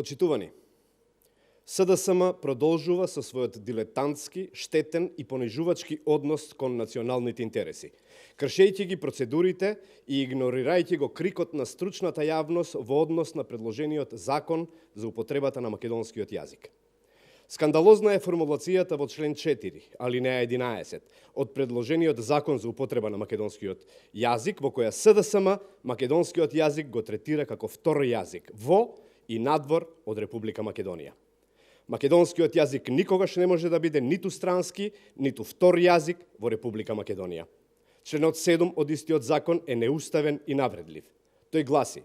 Почитувани, СДСМ продолжува со својот дилетантски, штетен и понижувачки однос кон националните интереси, кршејќи ги процедурите и игнорирајќи го крикот на стручната јавност во однос на предложениот закон за употребата на македонскиот јазик. Скандалозна е формулацијата во член 4, алинеја 11, од предложениот закон за употреба на македонскиот јазик, во која СДСМ македонскиот јазик го третира како втор јазик во и надвор од Република Македонија. Македонскиот јазик никогаш не може да биде ниту странски, ниту втор јазик во Република Македонија. Членот 7 од истиот закон е неуставен и навредлив. Тој гласи: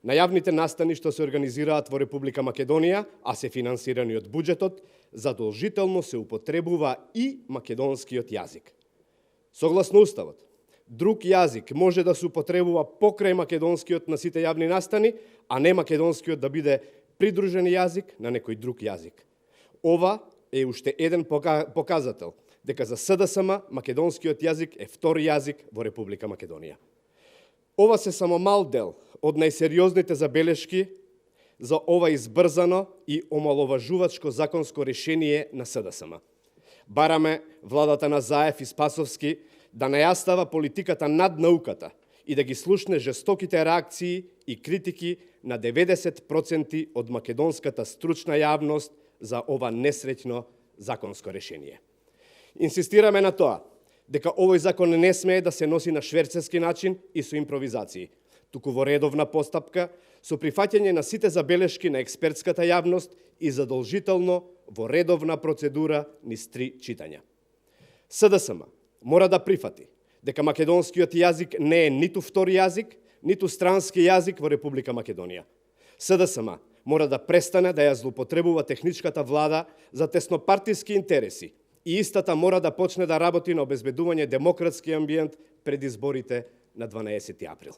на јавните настани што се организираат во Република Македонија, а се финансирани од буџетот, задолжително се употребува и македонскиот јазик. Согласно Уставот, друг јазик може да се употребува покрај македонскиот на сите јавни настани, а не македонскиот да биде придружен јазик на некој друг јазик. Ова е уште еден показател дека за СДСМ македонскиот јазик е втор јазик во Република Македонија. Ова се само мал дел од најсериозните забелешки за ова избрзано и омаловажувачко законско решение на СДСМ. Бараме владата на Заев и Спасовски да најастава политиката над науката и да ги слушне жестоките реакции и критики на 90% од македонската стручна јавност за ова несреќно законско решение. Инсистираме на тоа дека овој закон не смее да се носи на шверцерски начин и со импровизации, туку во редовна постапка, со прифаќање на сите забелешки на експертската јавност и задолжително во редовна процедура низ 3 читања. СДСМ мора да прифати дека македонскиот јазик не е ниту втор јазик, ниту странски јазик во Република Македонија. СДСМ мора да престане да ја злоупотребува техничката влада за теснопартиски интереси и истата мора да почне да работи на обезбедување демократски амбиент пред изборите на 12 април.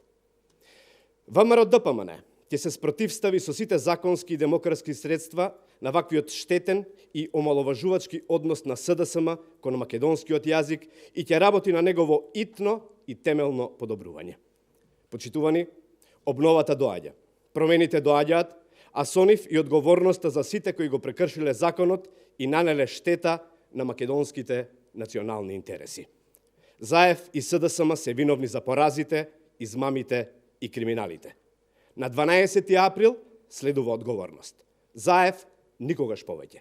ВМРО-ДПМН ќе се спротивстави со сите законски и демократски средства на ваквиот штетен и омаловажувачки однос на СДСМ кон македонскиот јазик и ќе работи на негово итно и темелно подобрување. Почитувани, обновата доаѓа, промените доаѓаат, а со нив и одговорноста за сите кои го прекршиле законот и нанеле штета на македонските национални интереси. Заев и СДСМ се виновни за поразите, измамите и криминалите. На 12 април следува одговорност. Заев никогаш повеќе.